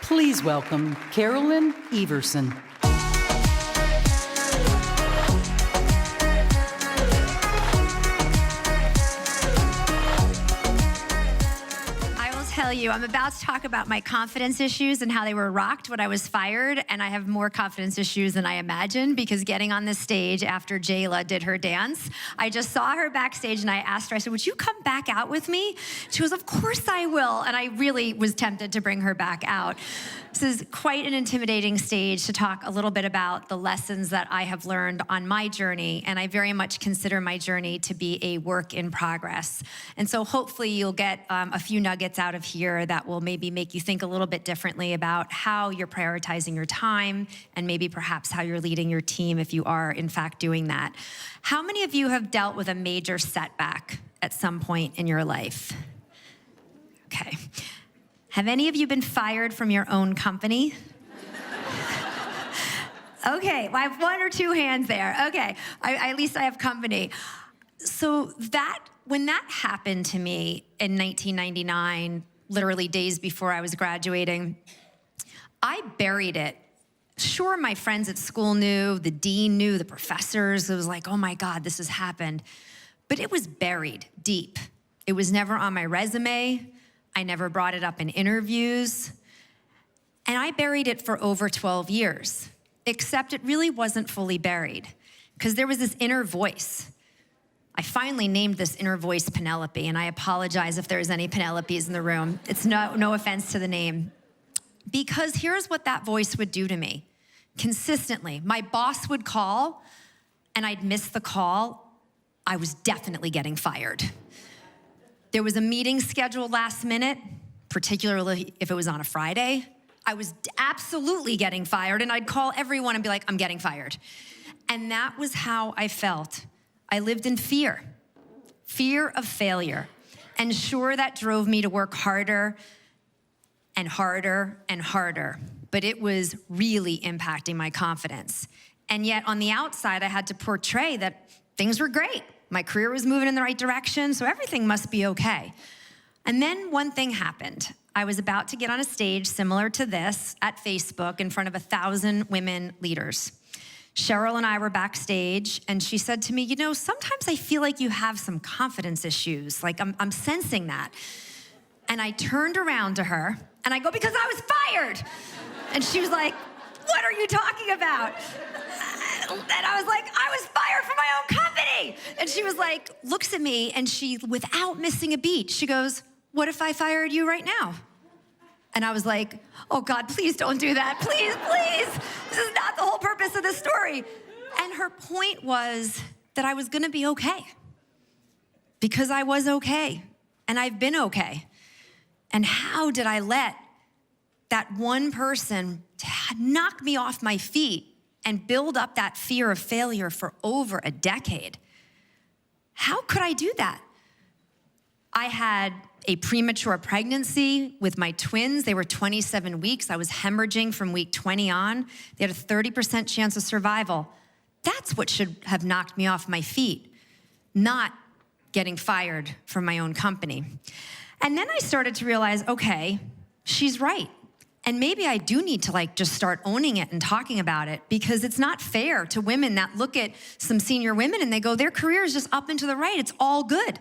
Please welcome Carolyn Everson. I'm about to talk about my confidence issues and how they were rocked when I was fired, and I have more confidence issues than I imagined because getting on this stage after Jayla did her dance, I just saw her backstage and I asked her, I said, would you come back out with me? She goes, of course I will, and I really was tempted to bring her back out. This is quite an intimidating stage to talk a little bit about the lessons that I have learned on my journey, and I very much consider my journey to be a work in progress. And so hopefully you'll get a few nuggets out of here that will maybe make you think a little bit differently about how you're prioritizing your time and maybe perhaps how you're leading your team if you are in fact doing that. How many of you have dealt with a major setback at some point in your life? Okay. Have any of you been fired from your own company? Okay, well, I have one or two hands there. Okay, at least I have company. So when that happened to me in 1999, literally days before I was graduating, I buried it. Sure, my friends at school knew, the dean knew, the professors, it was like, oh my God, this has happened. But it was buried deep. It was never on my resume. I never brought it up in interviews. And I buried it for over 12 years, except it really wasn't fully buried because there was this inner voice. I finally named this inner voice Penelope, and I apologize if there's any Penelopes in the room. It's no offense to the name. Because here's what that voice would do to me. Consistently, my boss would call, and I'd miss the call. I was definitely getting fired. There was a meeting scheduled last minute, particularly if it was on a Friday. I was absolutely getting fired, and I'd call everyone and be like, I'm getting fired. And that was how I felt. I lived in fear of failure. And sure, that drove me to work harder and harder and harder, but it was really impacting my confidence. And yet on the outside, I had to portray that things were great. My career was moving in the right direction, so everything must be okay. And then one thing happened. I was about to get on a stage similar to this at Facebook in front of 1,000 women leaders. Cheryl and I were backstage, and she said to me, you know, sometimes I feel like you have some confidence issues. Like, I'm sensing that. And I turned around to her, and I go, because I was fired. And she was like, what are you talking about? And I was like, I was fired from my own company. And she was like, looks at me, and she, without missing a beat, she goes, what if I fired you right now? And I was like, oh God, please don't do that. Please, please. This is not the whole purpose of the story. And her point was that I was gonna be okay. Because I was okay, and I've been okay. And how did I let that one person knock me off my feet and build up that fear of failure for over a decade? How could I do that? I had a premature pregnancy with my twins. They were 27 weeks. I was hemorrhaging from week 20 on. They had a 30% chance of survival. That's what should have knocked me off my feet, not getting fired from my own company. And then I started to realize, okay, she's right. And maybe I do need to just start owning it and talking about it, because it's not fair to women that look at some senior women and they go, their career is just up and to the right. It's all good.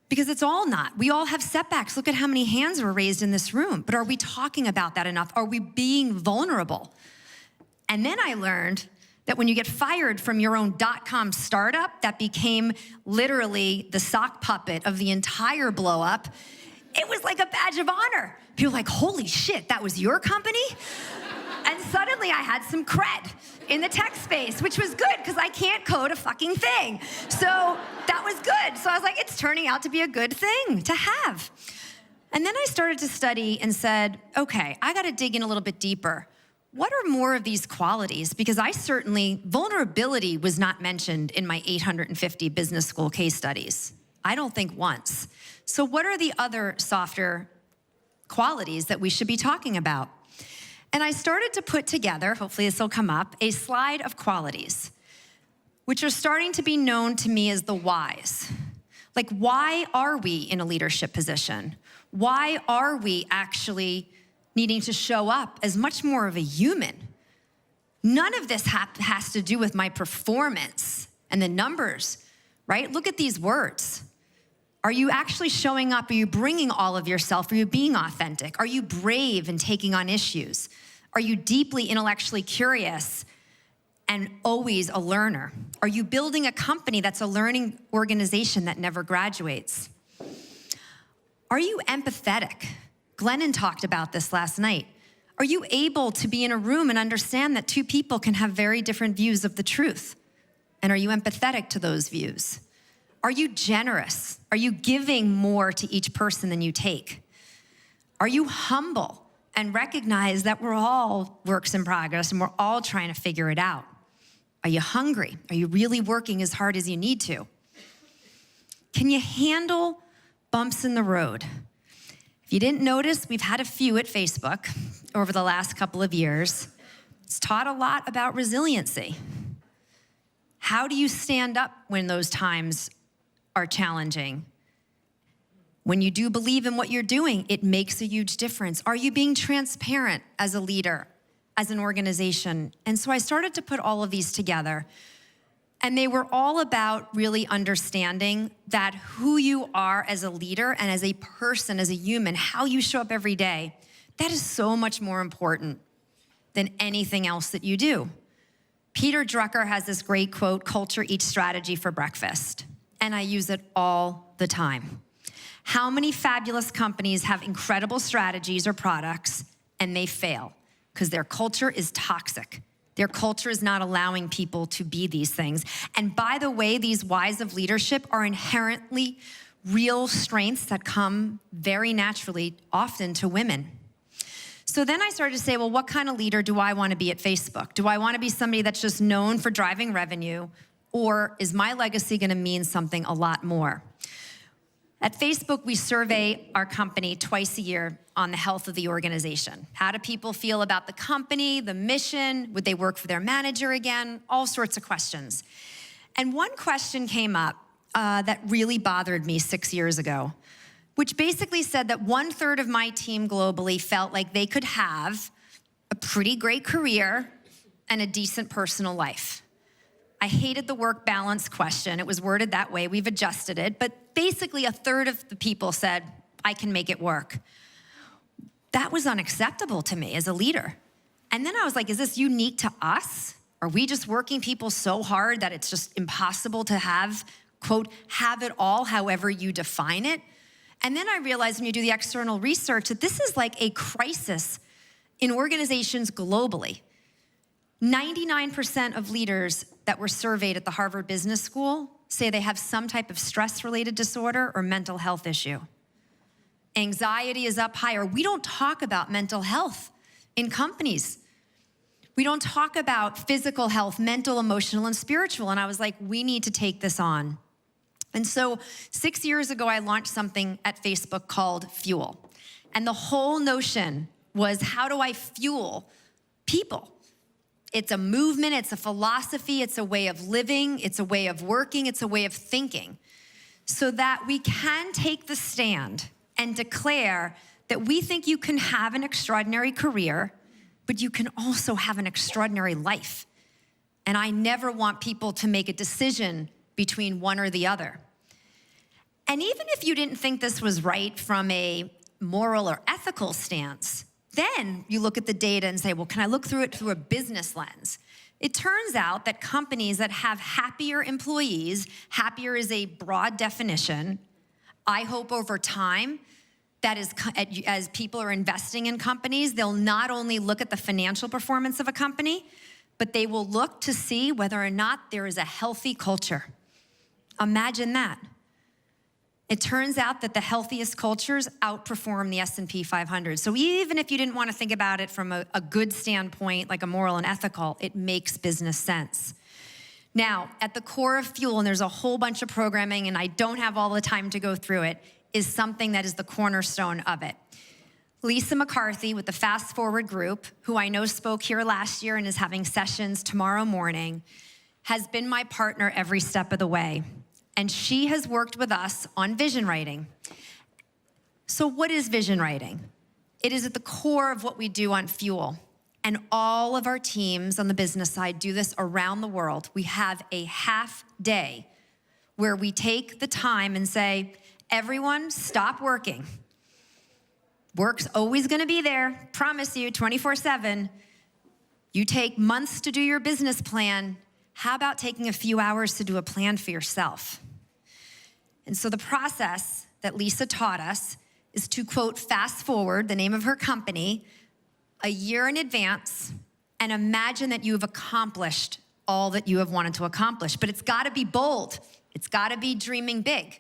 Because it's all not. We all have setbacks. Look at how many hands were raised in this room. But are we talking about that enough? Are we being vulnerable? And then I learned that when you get fired from your own .com startup that became literally the sock puppet of the entire blow up, it was like a badge of honor. People were like, holy shit, that was your company? And suddenly I had some cred in the tech space, which was good because I can't code a fucking thing. So that was good. So I was like, it's turning out to be a good thing to have. And then I started to study and said, okay, I got to dig in a little bit deeper. What are more of these qualities? Because vulnerability was not mentioned in my 850 business school case studies. I don't think once. So what are the other softer qualities that we should be talking about? And I started to put together, hopefully this will come up, a slide of qualities, which are starting to be known to me as the whys. Like, why are we in a leadership position? Why are we actually needing to show up as much more of a human. None of this has to do with my performance and the numbers, right? Look at these words. Are you actually showing up? Are you bringing all of yourself? Are you being authentic? Are you brave in taking on issues? Are you deeply intellectually curious and always a learner? Are you building a company that's a learning organization that never graduates? Are you empathetic? Glennon talked about this last night. Are you able to be in a room and understand that two people can have very different views of the truth? And are you empathetic to those views? Are you generous? Are you giving more to each person than you take? Are you humble and recognize that we're all works in progress and we're all trying to figure it out? Are you hungry? Are you really working as hard as you need to? Can you handle bumps in the road? If you didn't notice, we've had a few at Facebook over the last couple of years. It's taught a lot about resiliency. How do you stand up when those times are challenging? When you do believe in what you're doing, it makes a huge difference. Are you being transparent as a leader, as an organization? And so I started to put all of these together. And they were all about really understanding that who you are as a leader and as a person, as a human, how you show up every day, that is so much more important than anything else that you do. Peter Drucker has this great quote, "Culture eats strategy for breakfast." And I use it all the time. How many fabulous companies have incredible strategies or products and they fail because their culture is toxic? Their culture is not allowing people to be these things. And by the way, these whys of leadership are inherently real strengths that come very naturally, often to women. So then I started to say, well, what kind of leader do I want to be at Facebook? Do I want to be somebody that's just known for driving revenue, or is my legacy going to mean something a lot more? At Facebook, we survey our company twice a year on the health of the organization. How do people feel about the company, the mission? Would they work for their manager again? All sorts of questions. And one question came up that really bothered me 6 years ago, which basically said that 1/3 of my team globally felt like they could have a pretty great career and a decent personal life. I hated the work balance question. It was worded that way. We've adjusted it. But basically, 1/3 of the people said, I can make it work. That was unacceptable to me as a leader. And then I was like, is this unique to us? Are we just working people so hard that it's just impossible to have, quote, have it all, however you define it? And then I realized when you do the external research that this is like a crisis in organizations globally. 99% of leaders that were surveyed at the Harvard Business School say they have some type of stress-related disorder or mental health issue. Anxiety is up higher. We don't talk about mental health in companies. We don't talk about physical health, mental, emotional, and spiritual. And I was like, we need to take this on. And so 6 years ago, I launched something at Facebook called Fuel. And the whole notion was, how do I fuel people? It's a movement, it's a philosophy, it's a way of living, it's a way of working, it's a way of thinking, so that we can take the stand and declare that we think you can have an extraordinary career, but you can also have an extraordinary life. And I never want people to make a decision between one or the other. And even if you didn't think this was right from a moral or ethical stance, then you look at the data and say, well, can I look through it through a business lens? It turns out that companies that have happier employees, happier is a broad definition. I hope over time, that is, as people are investing in companies, they'll not only look at the financial performance of a company, but they will look to see whether or not there is a healthy culture. Imagine that. It turns out that the healthiest cultures outperform the S&P 500. So even if you didn't want to think about it from a good standpoint, like a moral and ethical, it makes business sense. Now, at the core of Fuel, and there's a whole bunch of programming, and I don't have all the time to go through it, is something that is the cornerstone of it. Lisa McCarthy with the Fast Forward Group, who I know spoke here last year and is having sessions tomorrow morning, has been my partner every step of the way. And she has worked with us on vision writing. So what is vision writing? It is at the core of what we do on Fuel. And all of our teams on the business side do this around the world. We have a half day where we take the time and say, everyone stop working. Work's always gonna be there, promise you, 24/7. You take months to do your business plan. How about taking a few hours to do a plan for yourself? And so the process that Lisa taught us is to, quote, fast forward, the name of her company, a year in advance, and imagine that you have accomplished all that you have wanted to accomplish. But it's gotta be bold. It's gotta be dreaming big.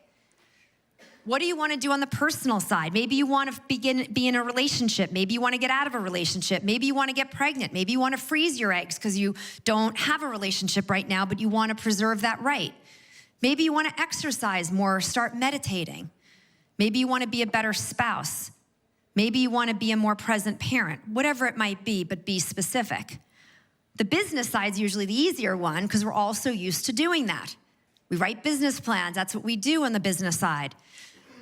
What do you wanna do on the personal side? Maybe you wanna be in a relationship. Maybe you wanna get out of a relationship. Maybe you wanna get pregnant. Maybe you wanna freeze your eggs because you don't have a relationship right now, but you wanna preserve that right. Maybe you wanna exercise more or start meditating. Maybe you wanna be a better spouse. Maybe you wanna be a more present parent. Whatever it might be, but be specific. The business side's usually the easier one because we're all so used to doing that. We write business plans, that's what we do on the business side.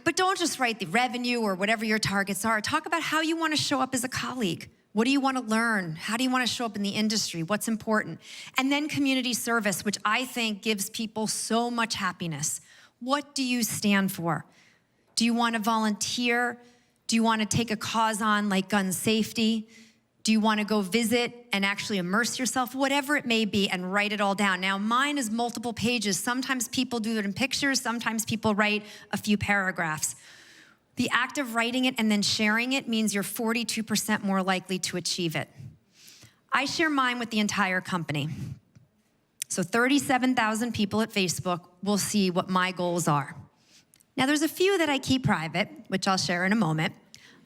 But don't just write the revenue or whatever your targets are. Talk about how you wanna show up as a colleague. What do you wanna learn? How do you wanna show up in the industry? What's important? And then community service, which I think gives people so much happiness. What do you stand for? Do you wanna volunteer? Do you wanna take a cause on like gun safety? Do you wanna go visit and actually immerse yourself? Whatever it may be, and write it all down. Now, mine is multiple pages. Sometimes people do it in pictures. Sometimes people write a few paragraphs. The act of writing it and then sharing it means you're 42% more likely to achieve it. I share mine with the entire company. So 37,000 people at Facebook will see what my goals are. Now, there's a few that I keep private, which I'll share in a moment,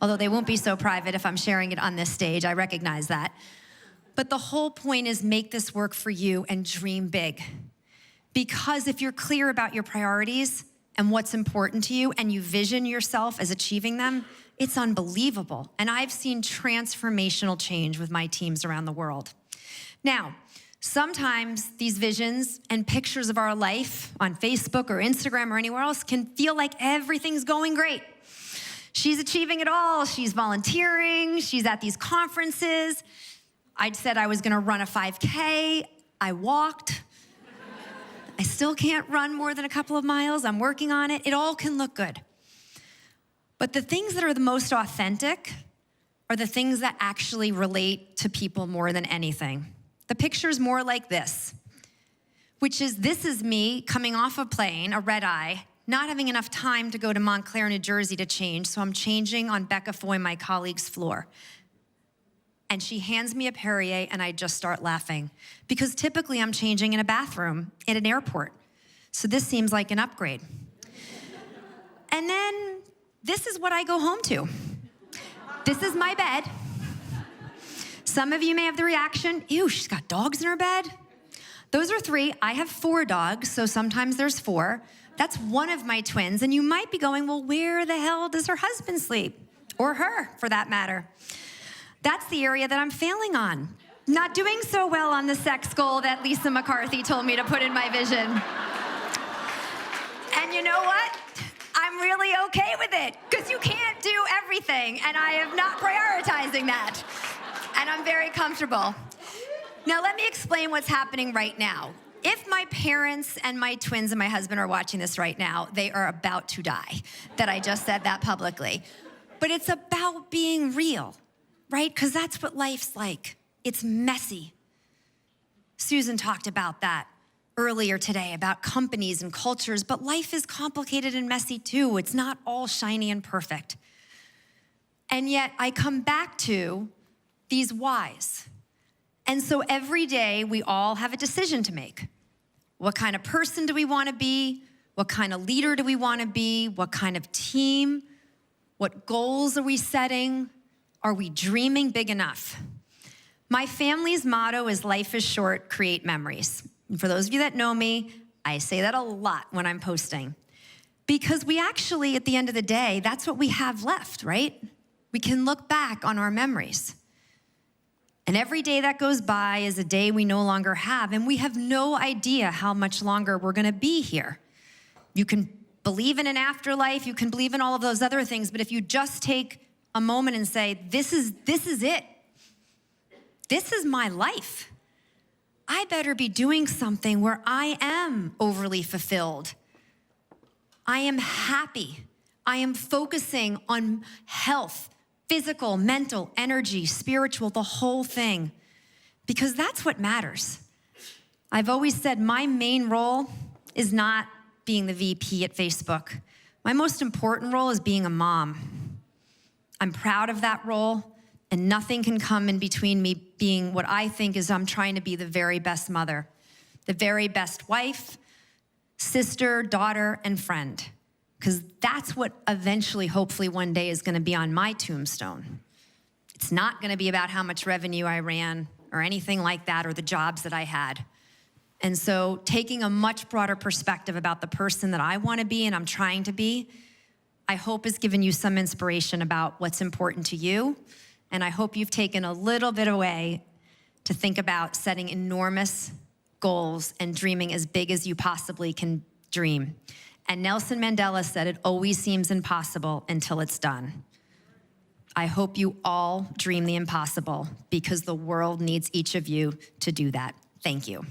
although they won't be so private if I'm sharing it on this stage. I recognize that. But the whole point is make this work for you and dream big. Because if you're clear about your priorities and what's important to you and you vision yourself as achieving them, it's unbelievable. And I've seen transformational change with my teams around the world. Now, sometimes these visions and pictures of our life on Facebook or Instagram or anywhere else can feel like everything's going great. She's achieving it all. She's volunteering. She's at these conferences. I said I was gonna run a 5K. I walked. I still can't run more than a couple of miles. I'm working on it. It all can look good. But the things that are the most authentic are the things that actually relate to people more than anything. The picture's more like this, which is, this is me coming off a plane, a red eye, not having enough time to go to Montclair, New Jersey to change, so I'm changing on Becca Foy, my colleague's floor. And she hands me a Perrier and I just start laughing because typically I'm changing in a bathroom at an airport. So this seems like an upgrade. And then this is what I go home to. This is my bed. Some of you may have the reaction, ew, she's got dogs in her bed. Those are 3. I have 4 dogs, so sometimes there's 4. That's one of my twins. And you might be going, well, where the hell does her husband sleep? Or her, for that matter. That's the area that I'm failing on. Not doing so well on the sex goal that Lisa McCarthy told me to put in my vision. And you know what? I'm really okay with it, because you can't do everything, and I am not prioritizing that. And I'm very comfortable. Now, let me explain what's happening right now. If my parents and my twins and my husband are watching this right now, they are about to die that I just said that publicly. But it's about being real, right? Because that's what life's like. It's messy. Susan talked about that earlier today, about companies and cultures, but life is complicated and messy too. It's not all shiny and perfect. And yet I come back to these whys. And so every day we all have a decision to make. What kind of person do we want to be? What kind of leader do we want to be? What kind of team? What goals are we setting? Are we dreaming big enough? My family's motto is life is short, create memories. And for those of you that know me, I say that a lot when I'm posting. Because we actually, at the end of the day, that's what we have left, right? We can look back on our memories. And every day that goes by is a day we no longer have, and we have no idea how much longer we're gonna be here. You can believe in an afterlife, you can believe in all of those other things, but if you just take a moment and say, this is it. This is my life. I better be doing something where I am overly fulfilled. I am happy. I am focusing on health, physical, mental, energy, spiritual, the whole thing, because that's what matters. I've always said my main role is not being the VP at Facebook. My most important role is being a mom. I'm proud of that role, and nothing can come in between me being what I think is I'm trying to be the very best mother, the very best wife, sister, daughter, and friend, because that's what eventually, hopefully one day is gonna be on my tombstone. It's not gonna be about how much revenue I ran or anything like that, or the jobs that I had. And so taking a much broader perspective about the person that I wanna be and I'm trying to be, I hope has given you some inspiration about what's important to you. And I hope you've taken a little bit away to think about setting enormous goals and dreaming as big as you possibly can dream. And Nelson Mandela said, it always seems impossible until it's done. I hope you all dream the impossible, because the world needs each of you to do that. Thank you.